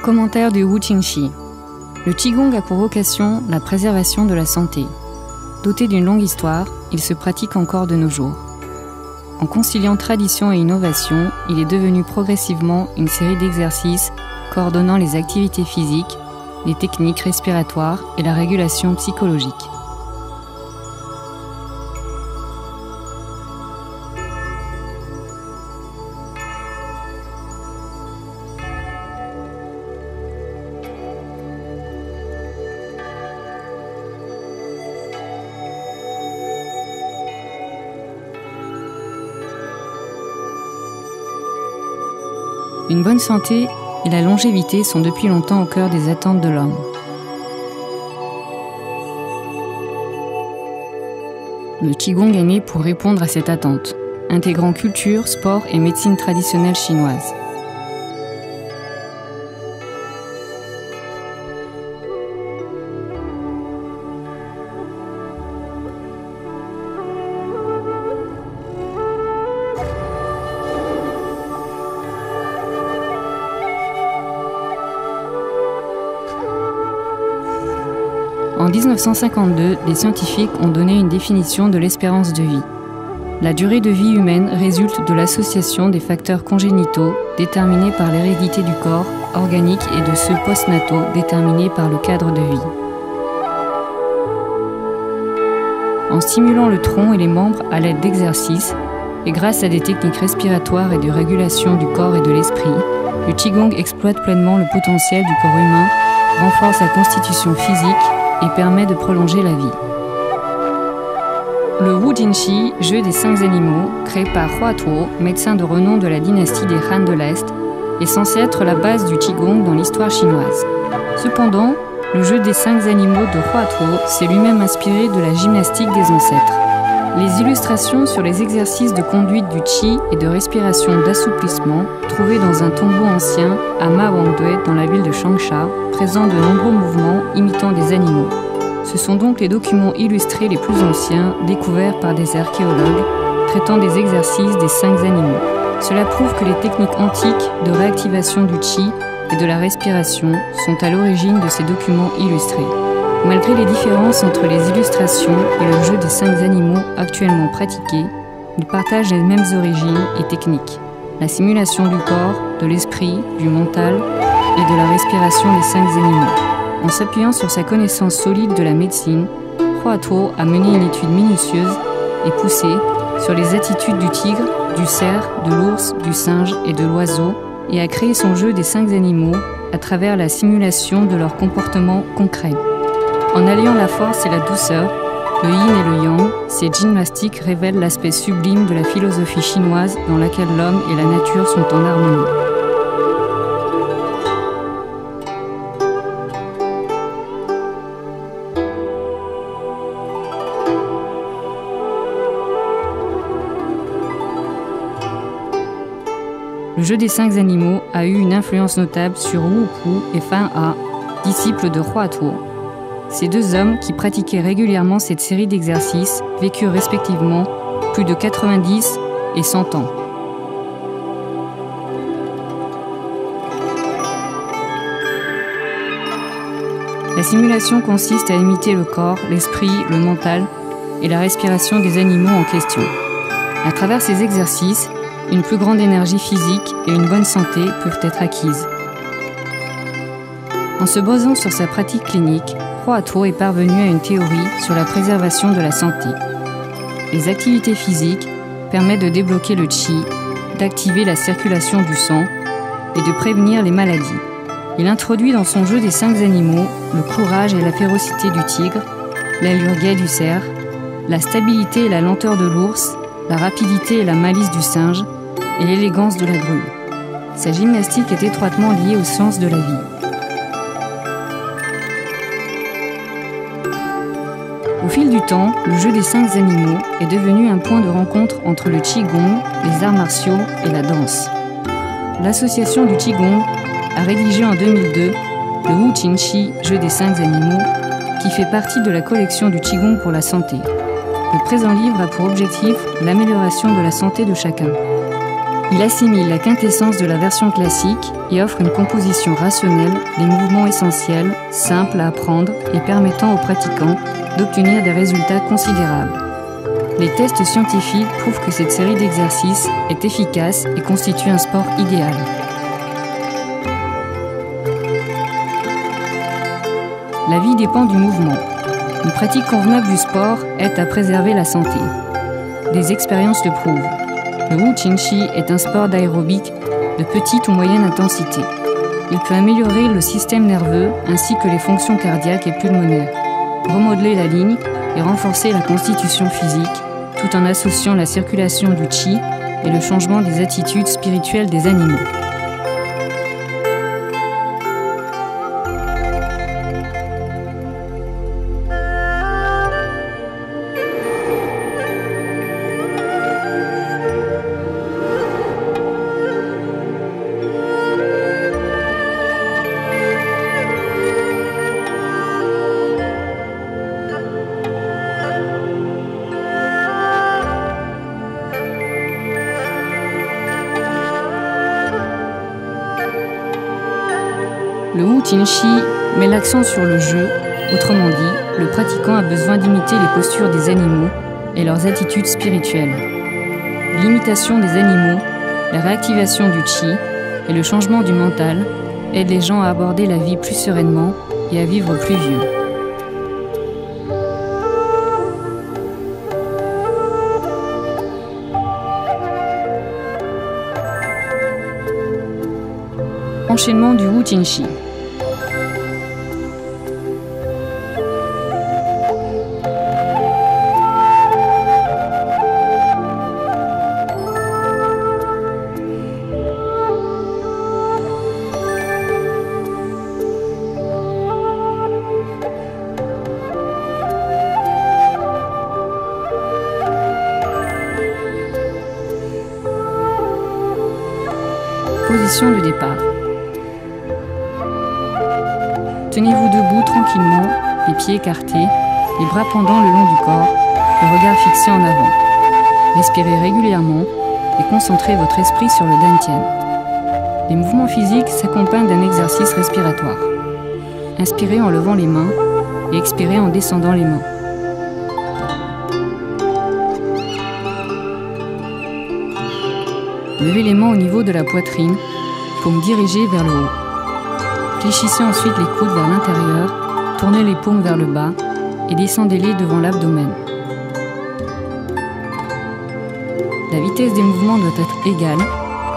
Commentaire du Wu Qingxi. Le Qigong a pour vocation la préservation de la santé. Doté d'une longue histoire, il se pratique encore de nos jours. En conciliant tradition et innovation, il est devenu progressivement une série d'exercices coordonnant les activités physiques, les techniques respiratoires et la régulation psychologique. Une bonne santé et la longévité sont depuis longtemps au cœur des attentes de l'homme. Le Qigong est né pour répondre à cette attente, intégrant culture, sport et médecine traditionnelle chinoise. En 1952, les scientifiques ont donné une définition de l'espérance de vie. La durée de vie humaine résulte de l'association des facteurs congénitaux déterminés par l'hérédité du corps organique et de ceux postnataux déterminés par le cadre de vie. En stimulant le tronc et les membres à l'aide d'exercices, et grâce à des techniques respiratoires et de régulation du corps et de l'esprit, le Qigong exploite pleinement le potentiel du corps humain, renforce sa constitution physique et permet de prolonger la vie. Le Wu Qingxi, jeu des 5 animaux, créé par Hua Tuo, médecin de renom de la dynastie des Han de l'Est, est censé être la base du Qigong dans l'histoire chinoise. Cependant, le jeu des 5 animaux de Hua Tuo s'est lui-même inspiré de la gymnastique des ancêtres. Les illustrations sur les exercices de conduite du Qi et de respiration d'assouplissement, trouvées dans un tombeau ancien à Ma Wangdui dans la ville de Changsha, présentent de nombreux mouvements imitant des animaux. Ce sont donc les documents illustrés les plus anciens, découverts par des archéologues, traitant des exercices des 5 animaux. Cela prouve que les techniques antiques de réactivation du Qi et de la respiration sont à l'origine de ces documents illustrés. Malgré les différences entre les illustrations et le jeu des 5 animaux actuellement pratiqués, ils partagent les mêmes origines et techniques. La simulation du corps, de l'esprit, du mental et de la respiration des 5 animaux. En s'appuyant sur sa connaissance solide de la médecine, Hua Tuo a mené une étude minutieuse et poussée sur les attitudes du tigre, du cerf, de l'ours, du singe et de l'oiseau et a créé son jeu des 5 animaux à travers la simulation de leur comportement concret. En alliant la force et la douceur, le yin et le yang, ces gymnastiques révèlent l'aspect sublime de la philosophie chinoise dans laquelle l'homme et la nature sont en harmonie. Le jeu des 5 animaux a eu une influence notable sur Wu Pu et Fan A, disciples de Hua Tuo. Ces 2 hommes, qui pratiquaient régulièrement cette série d'exercices, vécurent respectivement plus de 90 et 100 ans. La simulation consiste à imiter le corps, l'esprit, le mental et la respiration des animaux en question. À travers ces exercices, une plus grande énergie physique et une bonne santé peuvent être acquises. En se basant sur sa pratique clinique, Hua Tuo est parvenu à une théorie sur la préservation de la santé. Les activités physiques permettent de débloquer le Qi, d'activer la circulation du sang et de prévenir les maladies. Il introduit dans son jeu des 5 animaux le courage et la férocité du tigre, l'allure gaie du cerf, la stabilité et la lenteur de l'ours, la rapidité et la malice du singe et l'élégance de la grue. Sa gymnastique est étroitement liée aux sciences de la vie. Au fil du temps, le jeu des 5 animaux est devenu un point de rencontre entre le Qigong, les arts martiaux et la danse. L'association du Qigong a rédigé en 2002 le Wu Qingxi, jeu des 5 animaux, qui fait partie de la collection du Qigong pour la santé. Le présent livre a pour objectif l'amélioration de la santé de chacun. Il assimile la quintessence de la version classique et offre une composition rationnelle des mouvements essentiels, simples à apprendre et permettant aux pratiquants d'obtenir des résultats considérables. Les tests scientifiques prouvent que cette série d'exercices est efficace et constitue un sport idéal. La vie dépend du mouvement. Une pratique convenable du sport aide à préserver la santé. Des expériences le prouvent. Le Wu Qingxi est un sport d'aérobic de petite ou moyenne intensité. Il peut améliorer le système nerveux ainsi que les fonctions cardiaques et pulmonaires, remodeler la ligne et renforcer la constitution physique, tout en associant la circulation du qi et le changement des attitudes spirituelles des animaux. Le Wu Qingxi met l'accent sur le jeu, autrement dit, le pratiquant a besoin d'imiter les postures des animaux et leurs attitudes spirituelles. L'imitation des animaux, la réactivation du qi et le changement du mental aident les gens à aborder la vie plus sereinement et à vivre plus vieux. Enchaînement du Wu Qingxi. Position de départ. Tenez-vous debout tranquillement, les pieds écartés, les bras pendants le long du corps, le regard fixé en avant. Respirez régulièrement et concentrez votre esprit sur le dantian. Les mouvements physiques s'accompagnent d'un exercice respiratoire. Inspirez en levant les mains et expirez en descendant les mains. Levez les mains au niveau de la poitrine, paumes dirigées vers le haut. Fléchissez ensuite les coudes vers l'intérieur, tournez les paumes vers le bas et descendez-les devant l'abdomen. La vitesse des mouvements doit être égale,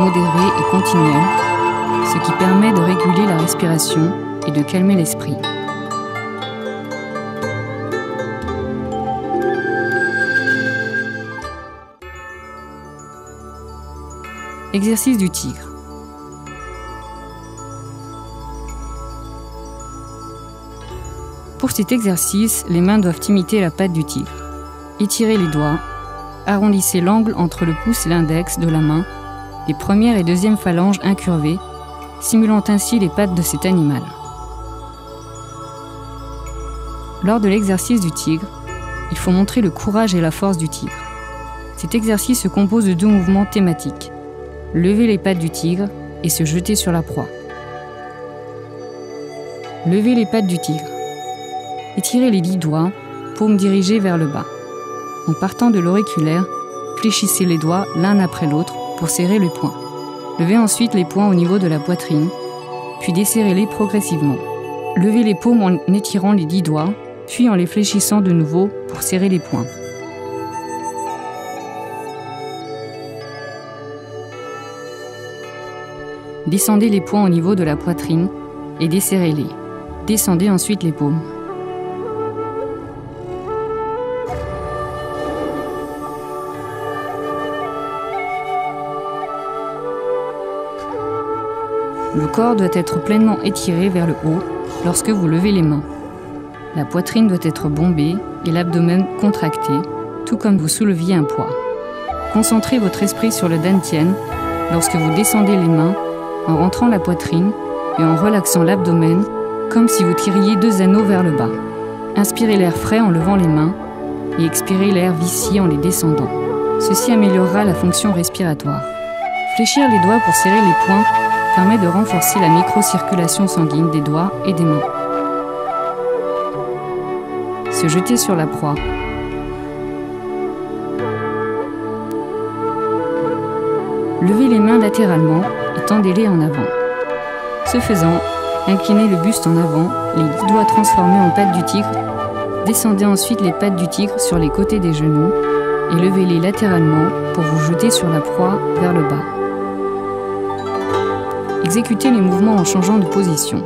modérée et continuelle, ce qui permet de réguler la respiration et de calmer l'esprit. Exercice du tigre. Pour cet exercice, les mains doivent imiter la patte du tigre. Étirez les doigts, arrondissez l'angle entre le pouce et l'index de la main, les premières et deuxièmes phalanges incurvées, simulant ainsi les pattes de cet animal. Lors de l'exercice du tigre, il faut montrer le courage et la force du tigre. Cet exercice se compose de deux mouvements thématiques. Lever les pattes du tigre et se jeter sur la proie. Levez les pattes du tigre. Étirez les 10 doigts, paumes dirigées vers le bas. En partant de l'auriculaire, fléchissez les doigts l'un après l'autre pour serrer les poings. Levez ensuite les poings au niveau de la poitrine, puis desserrez-les progressivement. Levez les paumes en étirant les 10 doigts, puis en les fléchissant de nouveau pour serrer les poings. Descendez les poings au niveau de la poitrine et desserrez-les. Descendez ensuite les paumes. Le corps doit être pleinement étiré vers le haut lorsque vous levez les mains. La poitrine doit être bombée et l'abdomen contracté, tout comme vous souleviez un poids. Concentrez votre esprit sur le dantian lorsque vous descendez les mains en rentrant la poitrine et en relaxant l'abdomen comme si vous tiriez 2 anneaux vers le bas. Inspirez l'air frais en levant les mains et expirez l'air vicié en les descendant. Ceci améliorera la fonction respiratoire. Fléchir les doigts pour serrer les poings permet de renforcer la microcirculation sanguine des doigts et des mains. Se jeter sur la proie. Levez les mains latéralement et tendez-les en avant. Ce faisant, inclinez le buste en avant, les 10 doigts transformés en pattes du tigre. Descendez ensuite les pattes du tigre sur les côtés des genoux et levez-les latéralement pour vous jeter sur la proie vers le bas. Exécutez les mouvements en changeant de position.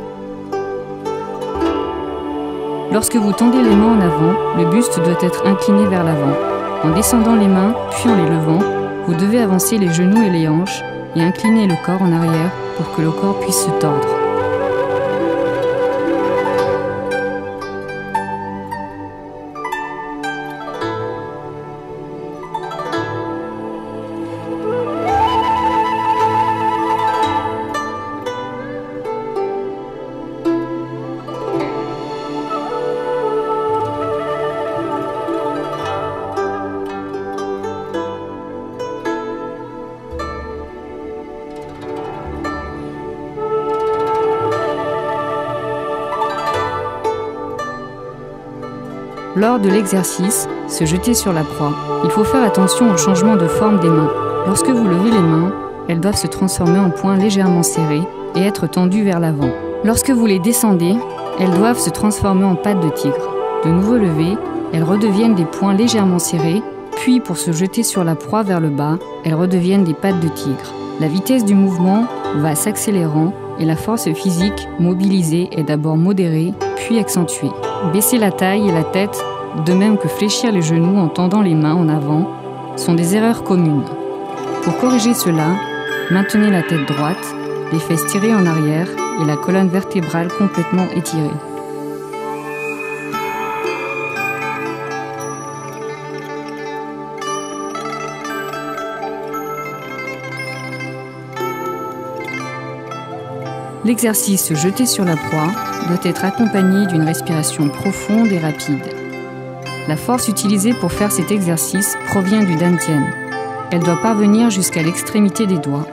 Lorsque vous tendez les mains en avant, le buste doit être incliné vers l'avant. En descendant les mains, puis en les levant, vous devez avancer les genoux et les hanches et incliner le corps en arrière pour que le corps puisse se tordre. Lors de l'exercice, se jeter sur la proie. Il faut faire attention au changement de forme des mains. Lorsque vous levez les mains, elles doivent se transformer en poings légèrement serrés et être tendues vers l'avant. Lorsque vous les descendez, elles doivent se transformer en pattes de tigre. De nouveau levées, elles redeviennent des poings légèrement serrés, puis pour se jeter sur la proie vers le bas, elles redeviennent des pattes de tigre. La vitesse du mouvement va s'accélérant et la force physique mobilisée est d'abord modérée, puis accentuée. Baisser la taille et la tête, de même que fléchir les genoux en tendant les mains en avant, sont des erreurs communes. Pour corriger cela, maintenez la tête droite, les fesses tirées en arrière et la colonne vertébrale complètement étirée. L'exercice jeté sur la proie doit être accompagné d'une respiration profonde et rapide. La force utilisée pour faire cet exercice provient du dantian. Elle doit parvenir jusqu'à l'extrémité des doigts.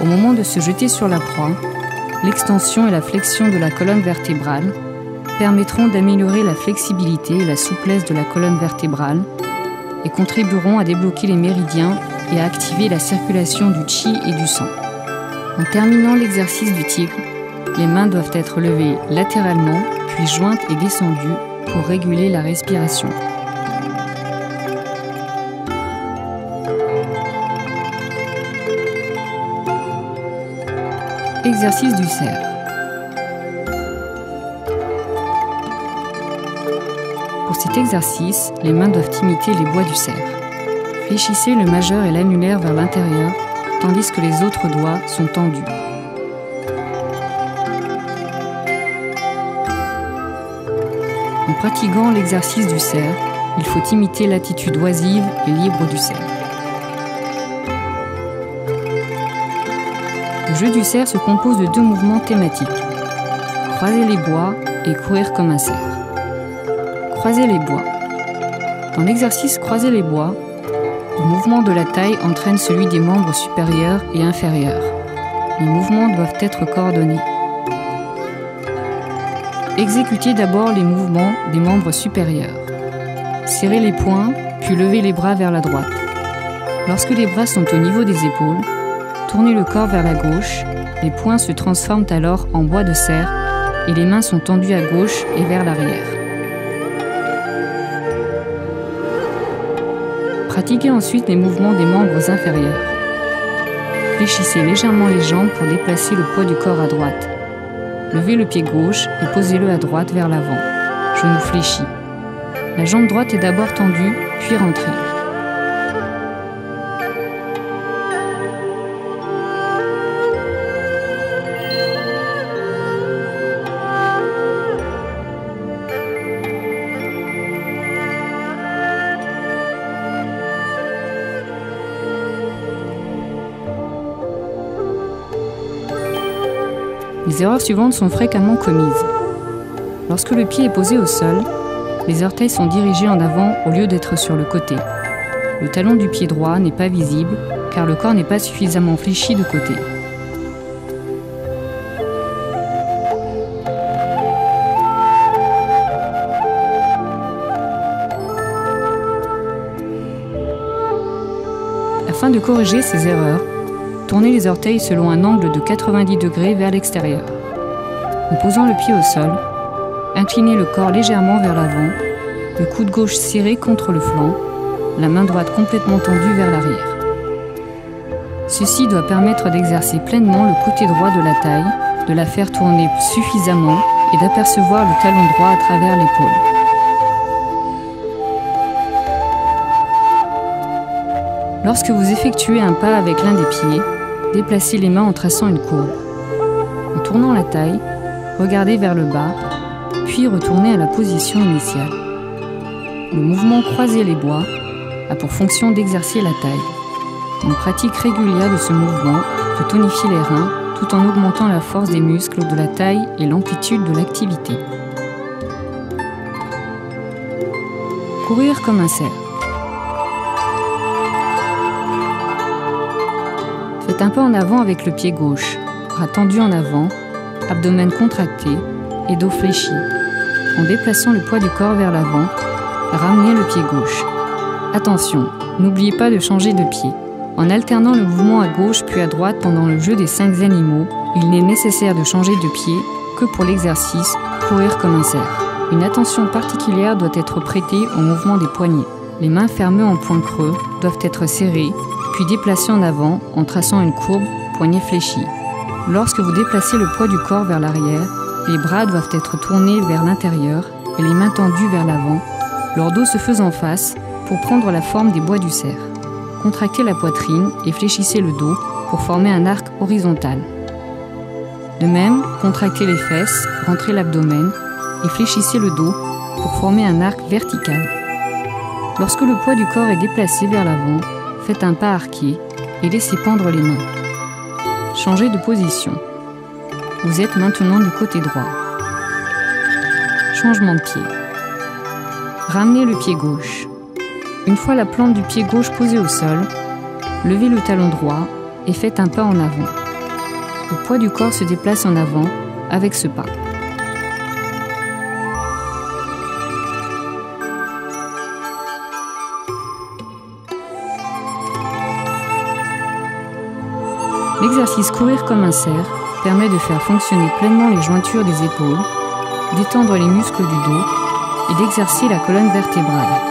Au moment de se jeter sur la proie, l'extension et la flexion de la colonne vertébrale permettront d'améliorer la flexibilité et la souplesse de la colonne vertébrale et contribueront à débloquer les méridiens et à activer la circulation du chi et du sang. En terminant l'exercice du tigre, les mains doivent être levées latéralement, puis jointes et descendues pour réguler la respiration. Exercice du cerf. Pour cet exercice, les mains doivent imiter les bois du cerf. Fléchissez le majeur et l'annulaire vers l'intérieur, tandis que les autres doigts sont tendus. En pratiquant l'exercice du cerf, il faut imiter l'attitude oisive et libre du cerf. Le jeu du cerf se compose de 2 mouvements thématiques. Croiser les bois et courir comme un cerf. Croiser les bois. Dans l'exercice croiser les bois, le mouvement de la taille entraîne celui des membres supérieurs et inférieurs. Les mouvements doivent être coordonnés. Exécutez d'abord les mouvements des membres supérieurs. Serrez les poings, puis levez les bras vers la droite. Lorsque les bras sont au niveau des épaules, tournez le corps vers la gauche, les poings se transforment alors en bois de cerf et les mains sont tendues à gauche et vers l'arrière. Pratiquez ensuite les mouvements des membres inférieurs. Fléchissez légèrement les jambes pour déplacer le poids du corps à droite. Levez le pied gauche et posez-le à droite vers l'avant. Genou fléchi. La jambe droite est d'abord tendue, puis rentrée. Les erreurs suivantes sont fréquemment commises. Lorsque le pied est posé au sol, les orteils sont dirigés en avant au lieu d'être sur le côté. Le talon du pied droit n'est pas visible car le corps n'est pas suffisamment fléchi de côté. Afin de corriger ces erreurs, tournez les orteils selon un angle de 90 degrés vers l'extérieur. En posant le pied au sol, inclinez le corps légèrement vers l'avant, le coude gauche serré contre le flanc, la main droite complètement tendue vers l'arrière. Ceci doit permettre d'exercer pleinement le côté droit de la taille, de la faire tourner suffisamment et d'apercevoir le talon droit à travers l'épaule. Lorsque vous effectuez un pas avec l'un des pieds, déplacez les mains en traçant une courbe. En tournant la taille, regardez vers le bas, puis retournez à la position initiale. Le mouvement croiser les bois a pour fonction d'exercer la taille. Une pratique régulière de ce mouvement peut tonifier les reins tout en augmentant la force des muscles de la taille et l'amplitude de l'activité. Courir comme un cerf. Faites un pas en avant avec le pied gauche, bras tendus en avant, abdomen contracté et dos fléchi. En déplaçant le poids du corps vers l'avant, ramenez le pied gauche. Attention, n'oubliez pas de changer de pied. En alternant le mouvement à gauche puis à droite pendant le jeu des 5 animaux, il n'est nécessaire de changer de pied que pour l'exercice courir comme un cerf. Une attention particulière doit être prêtée au mouvement des poignets. Les mains fermées en point creux doivent être serrées, puis déplacées en avant en traçant une courbe, poignet fléchi. Lorsque vous déplacez le poids du corps vers l'arrière, les bras doivent être tournés vers l'intérieur et les mains tendues vers l'avant, leur dos se faisant face pour prendre la forme des bois du cerf. Contractez la poitrine et fléchissez le dos pour former un arc horizontal. De même, contractez les fesses, rentrez l'abdomen et fléchissez le dos pour former un arc vertical. Lorsque le poids du corps est déplacé vers l'avant, faites un pas arqué et laissez pendre les mains. Changez de position. Vous êtes maintenant du côté droit. Changement de pied. Ramenez le pied gauche. Une fois la plante du pied gauche posée au sol, levez le talon droit et faites un pas en avant. Le poids du corps se déplace en avant avec ce pas. L'exercice courir comme un cerf permet de faire fonctionner pleinement les jointures des épaules, d'étendre les muscles du dos et d'exercer la colonne vertébrale.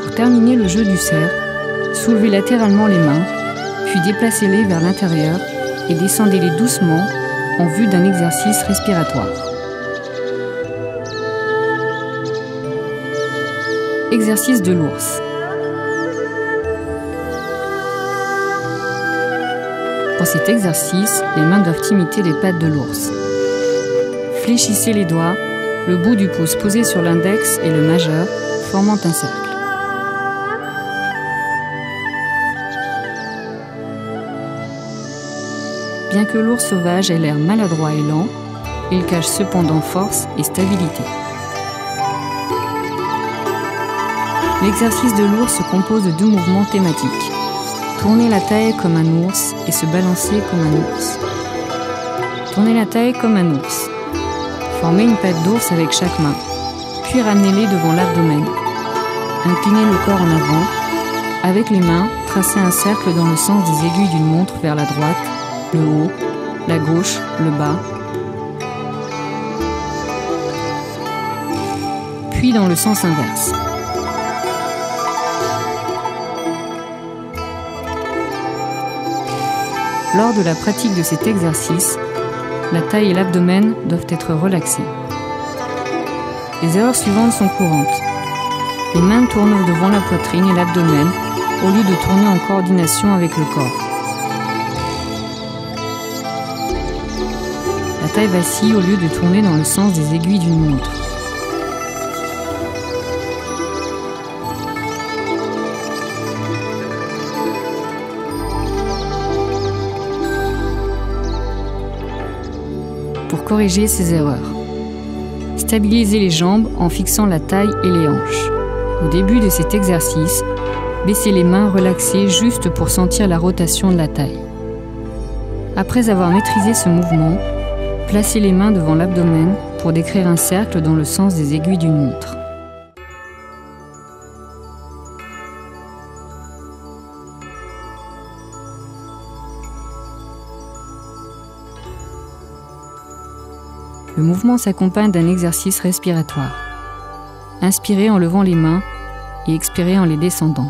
Pour terminer le jeu du cerf, soulevez latéralement les mains, puis déplacez-les vers l'intérieur et descendez-les doucement en vue d'un exercice respiratoire. Exercice de l'ours. Pour cet exercice, les mains doivent imiter les pattes de l'ours. Fléchissez les doigts, le bout du pouce posé sur l'index et le majeur, formant un cercle. Bien que l'ours sauvage ait l'air maladroit et lent, il cache cependant force et stabilité. L'exercice de l'ours se compose de 2 mouvements thématiques. Tourner la taille comme un ours et se balancer comme un ours. Tournez la taille comme un ours. Formez une patte d'ours avec chaque main, puis ramenez-les devant l'abdomen. Inclinez le corps en avant. Avec les mains, tracez un cercle dans le sens des aiguilles d'une montre vers la droite, le haut, la gauche, le bas, puis dans le sens inverse. Lors de la pratique de cet exercice, la taille et l'abdomen doivent être relaxés. Les erreurs suivantes sont courantes. Les mains tournent devant la poitrine et l'abdomen au lieu de tourner en coordination avec le corps. La taille vacille au lieu de tourner dans le sens des aiguilles d'une montre. pour corriger ces erreurs. Stabilisez les jambes en fixant la taille et les hanches. Au début de cet exercice, baissez les mains relaxées juste pour sentir la rotation de la taille. Après avoir maîtrisé ce mouvement, placez les mains devant l'abdomen pour décrire un cercle dans le sens des aiguilles d'une montre. Le mouvement s'accompagne d'un exercice respiratoire. Inspirez en levant les mains et expirez en les descendant.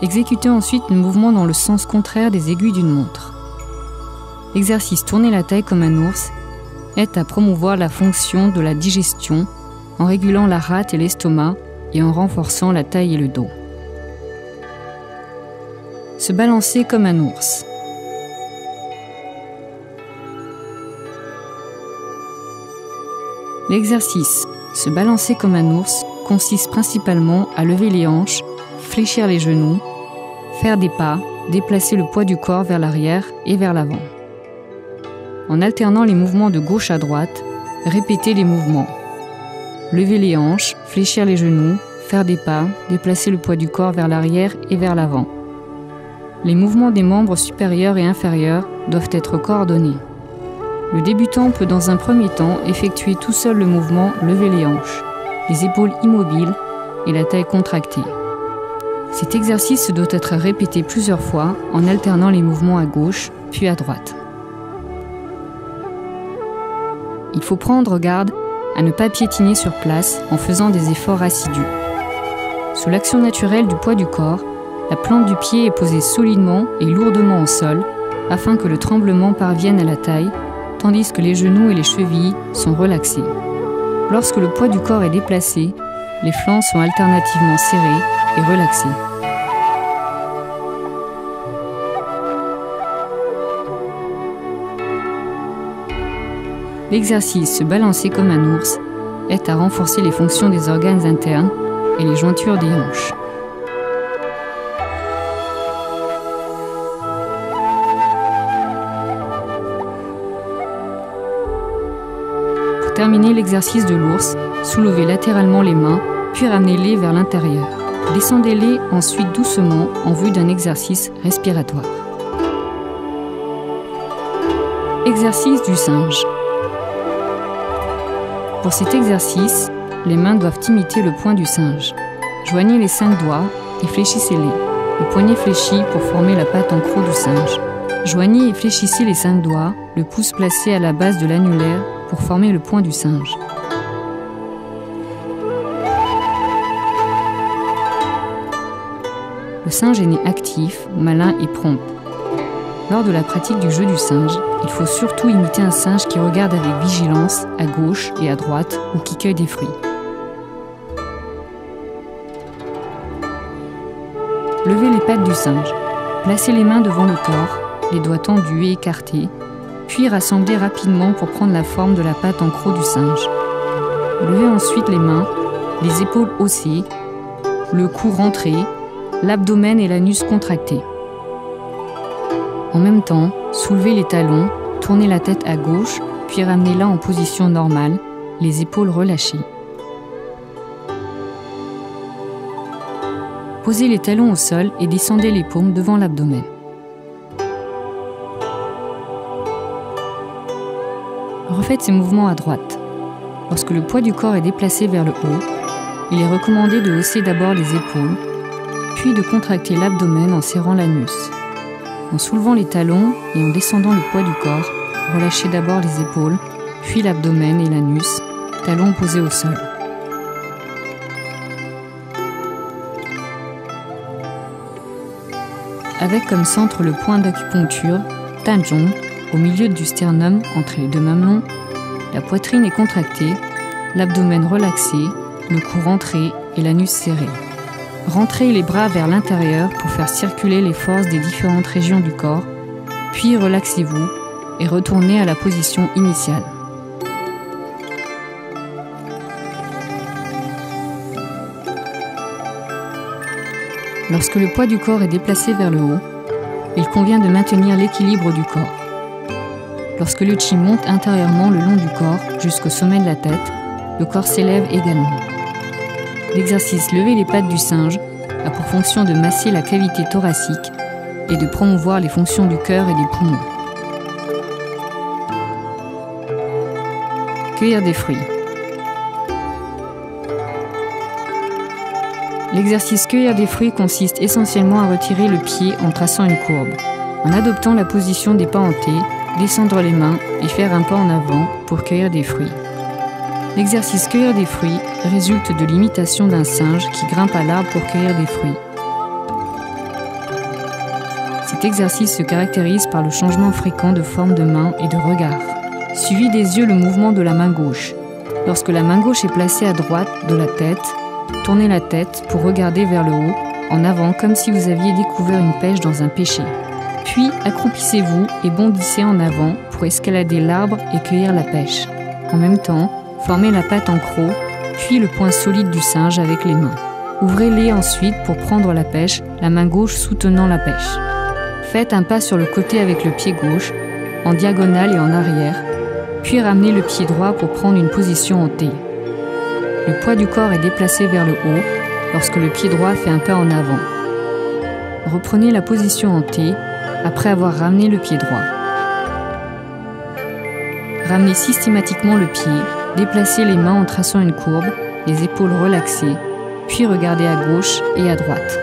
Exécutez ensuite le mouvement dans le sens contraire des aiguilles d'une montre. L'exercice tourner la taille comme un ours aide à promouvoir la fonction de la digestion en régulant la rate et l'estomac et en renforçant la taille et le dos. Se balancer comme un ours. L'exercice se balancer comme un ours consiste principalement à lever les hanches, fléchir les genoux, faire des pas, déplacer le poids du corps vers l'arrière et vers l'avant. En alternant les mouvements de gauche à droite, répétez les mouvements. Lever les hanches, fléchir les genoux, faire des pas, déplacer le poids du corps vers l'arrière et vers l'avant. Les mouvements des membres supérieurs et inférieurs doivent être coordonnés. Le débutant peut dans un premier temps effectuer tout seul le mouvement lever les hanches, les épaules immobiles et la taille contractée. Cet exercice doit être répété plusieurs fois en alternant les mouvements à gauche puis à droite. Il faut prendre garde à ne pas piétiner sur place en faisant des efforts assidus. Sous l'action naturelle du poids du corps, la plante du pied est posée solidement et lourdement au sol afin que le tremblement parvienne à la taille, tandis que les genoux et les chevilles sont relaxés. Lorsque le poids du corps est déplacé, les flancs sont alternativement serrés et relaxés. L'exercice se balancer comme un ours aide à renforcer les fonctions des organes internes et les jointures des hanches. Pour terminer l'exercice de l'ours, soulevez latéralement les mains, puis ramenez-les vers l'intérieur. Descendez-les ensuite doucement en vue d'un exercice respiratoire. Exercice du singe. Pour cet exercice, les mains doivent imiter le poing du singe. Joignez les 5 doigts et fléchissez-les. Le poignet fléchi pour former la patte en croc du singe. Joignez et fléchissez les 5 doigts, le pouce placé à la base de l'annulaire pour former le poing du singe. Le singe est né actif, malin et prompt. Lors de la pratique du jeu du singe, il faut surtout imiter un singe qui regarde avec vigilance à gauche et à droite ou qui cueille des fruits. Levez les pattes du singe. Placez les mains devant le corps, les doigts tendus et écartés, puis rassemblez rapidement pour prendre la forme de la patte en croc du singe. Levez ensuite les mains, les épaules haussées, le cou rentré, l'abdomen et l'anus contractés. En même temps, soulevez les talons, tournez la tête à gauche, puis ramenez-la en position normale, les épaules relâchées. Posez les talons au sol et descendez les paumes devant l'abdomen. Refaites ces mouvements à droite. Lorsque le poids du corps est déplacé vers le haut, il est recommandé de hausser d'abord les épaules, puis de contracter l'abdomen en serrant l'anus. En soulevant les talons et en descendant le poids du corps, relâchez d'abord les épaules, puis l'abdomen et l'anus, talons posés au sol. Avec comme centre le point d'acupuncture, Tanjong, au milieu du sternum entre les deux mamelons, la poitrine est contractée, l'abdomen relaxé, le cou rentré et l'anus serré. Rentrez les bras vers l'intérieur pour faire circuler les forces des différentes régions du corps, puis relaxez-vous et retournez à la position initiale. Lorsque le poids du corps est déplacé vers le haut, il convient de maintenir l'équilibre du corps. Lorsque le chi monte intérieurement le long du corps jusqu'au sommet de la tête, le corps s'élève également. L'exercice lever les pattes du singe a pour fonction de masser la cavité thoracique et de promouvoir les fonctions du cœur et des poumons. Cueillir des fruits. L'exercice cueillir des fruits consiste essentiellement à retirer le pied en traçant une courbe, en adoptant la position des pas hantés, descendre les mains et faire un pas en avant pour cueillir des fruits. L'exercice cueillir des fruits résulte de l'imitation d'un singe qui grimpe à l'arbre pour cueillir des fruits. Cet exercice se caractérise par le changement fréquent de forme de main et de regard. Suivi des yeux le mouvement de la main gauche. Lorsque la main gauche est placée à droite de la tête, tournez la tête pour regarder vers le haut, en avant comme si vous aviez découvert une pêche dans un pêcher. Puis accroupissez-vous et bondissez en avant pour escalader l'arbre et cueillir la pêche. En même temps, formez la patte en croc, puis le poing solide du singe avec les mains. Ouvrez-les ensuite pour prendre la pêche, la main gauche soutenant la pêche. Faites un pas sur le côté avec le pied gauche, en diagonale et en arrière, puis ramenez le pied droit pour prendre une position en T. Le poids du corps est déplacé vers le haut lorsque le pied droit fait un pas en avant. Reprenez la position en T après avoir ramené le pied droit. Ramenez systématiquement le pied, déplacez les mains en traçant une courbe, les épaules relaxées, puis regardez à gauche et à droite.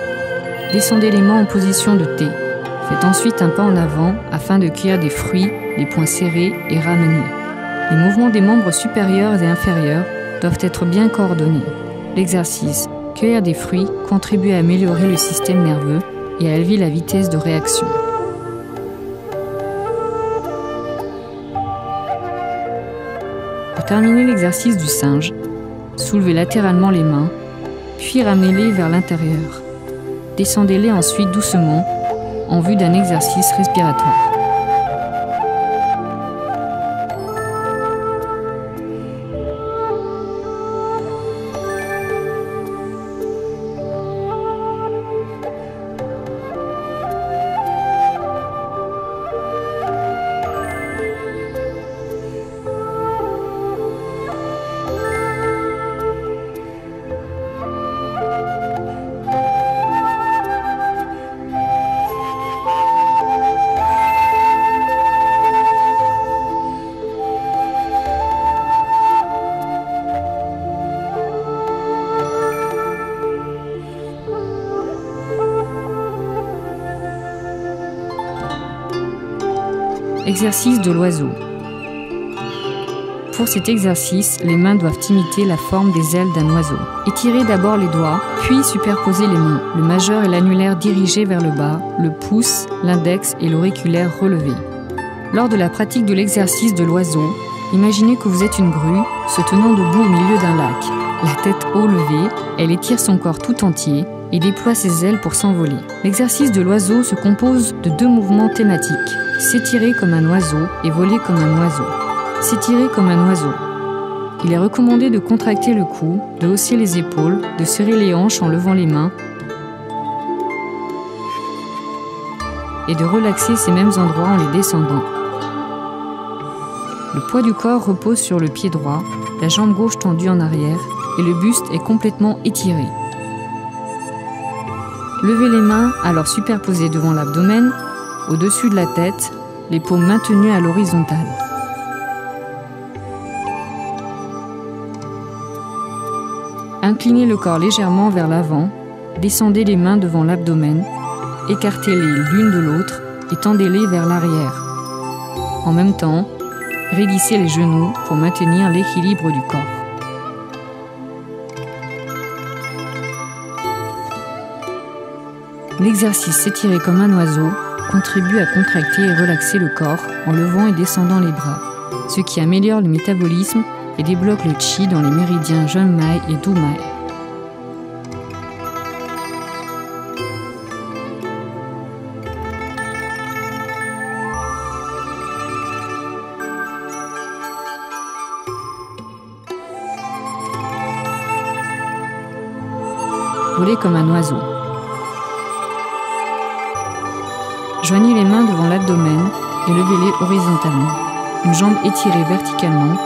Descendez les mains en position de T. Faites ensuite un pas en avant afin de cueillir des fruits, les poings serrés et ramenés. Les mouvements des membres supérieurs et inférieurs doivent être bien coordonnés. L'exercice cueillir des fruits contribue à améliorer le système nerveux et à élever la vitesse de réaction. Pour terminer l'exercice du singe, soulevez latéralement les mains, puis ramenez-les vers l'intérieur. Descendez-les ensuite doucement en vue d'un exercice respiratoire. Exercice de l'oiseau. Pour cet exercice, les mains doivent imiter la forme des ailes d'un oiseau. Étirez d'abord les doigts, puis superposez les mains, le majeur et l'annulaire dirigés vers le bas, le pouce, l'index et l'auriculaire relevés. Lors de la pratique de l'exercice de l'oiseau, imaginez que vous êtes une grue se tenant debout au milieu d'un lac. La tête haut levée, elle étire son corps tout entier et déploie ses ailes pour s'envoler. L'exercice de l'oiseau se compose de deux mouvements thématiques. S'étirer comme un oiseau et voler comme un oiseau. S'étirer comme un oiseau. Il est recommandé de contracter le cou, de hausser les épaules, de serrer les hanches en levant les mains et de relaxer ces mêmes endroits en les descendant. Le poids du corps repose sur le pied droit, la jambe gauche tendue en arrière et le buste est complètement étiré. Levez les mains alors superposées devant l'abdomen, au-dessus de la tête, les paumes maintenues à l'horizontale. Inclinez le corps légèrement vers l'avant, descendez les mains devant l'abdomen, écartez-les l'une de l'autre et tendez-les vers l'arrière. En même temps, raidissez les genoux pour maintenir l'équilibre du corps. L'exercice s'étirer comme un oiseau contribue à contracter et relaxer le corps en levant et descendant les bras, ce qui améliore le métabolisme et débloque le chi dans les méridiens Junmai et Dumai. Voler comme un oiseau. Joignez les mains devant l'abdomen et levez-les horizontalement. une jambe étirée verticalement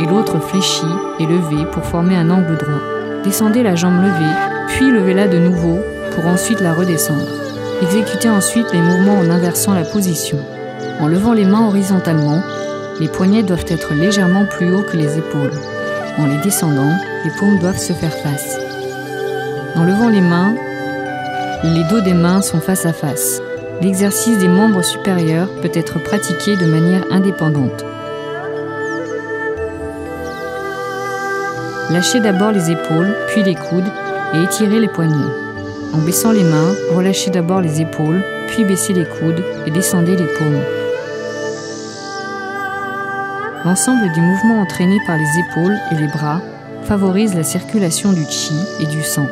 et l'autre fléchie et levée pour former un angle droit. Descendez la jambe levée, puis levez-la de nouveau pour ensuite la redescendre. Exécutez ensuite les mouvements en inversant la position. En levant les mains horizontalement, les poignets doivent être légèrement plus hauts que les épaules. En les descendant, les paumes doivent se faire face. En levant les mains, les dos des mains sont face à face. L'exercice des membres supérieurs peut être pratiqué de manière indépendante. Lâchez d'abord les épaules, puis les coudes et étirez les poignets. En baissant les mains, relâchez d'abord les épaules, puis baissez les coudes et descendez les paumes. L'ensemble du mouvement entraîné par les épaules et les bras favorise la circulation du chi et du sang.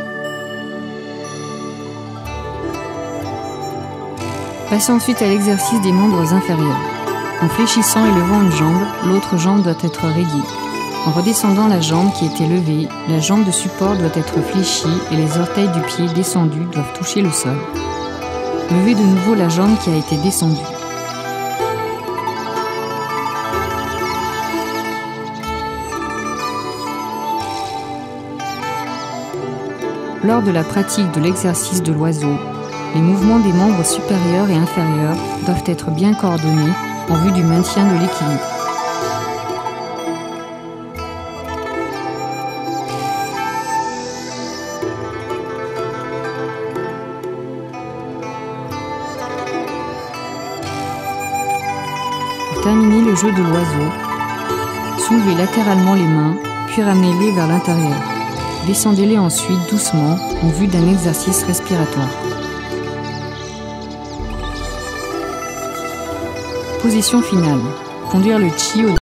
Passez ensuite à l'exercice des membres inférieurs. En fléchissant et levant une jambe, l'autre jambe doit être raidie. En redescendant la jambe qui était levée, la jambe de support doit être fléchie et les orteils du pied descendus doivent toucher le sol. Levez de nouveau la jambe qui a été descendue. Lors de la pratique de l'exercice de l'oiseau, les mouvements des membres supérieurs et inférieurs doivent être bien coordonnés en vue du maintien de l'équilibre. Pour terminer le jeu de l'oiseau, soulevez latéralement les mains, puis ramenez-les vers l'intérieur. Descendez-les ensuite doucement en vue d'un exercice respiratoire. Position finale. Conduire le chi au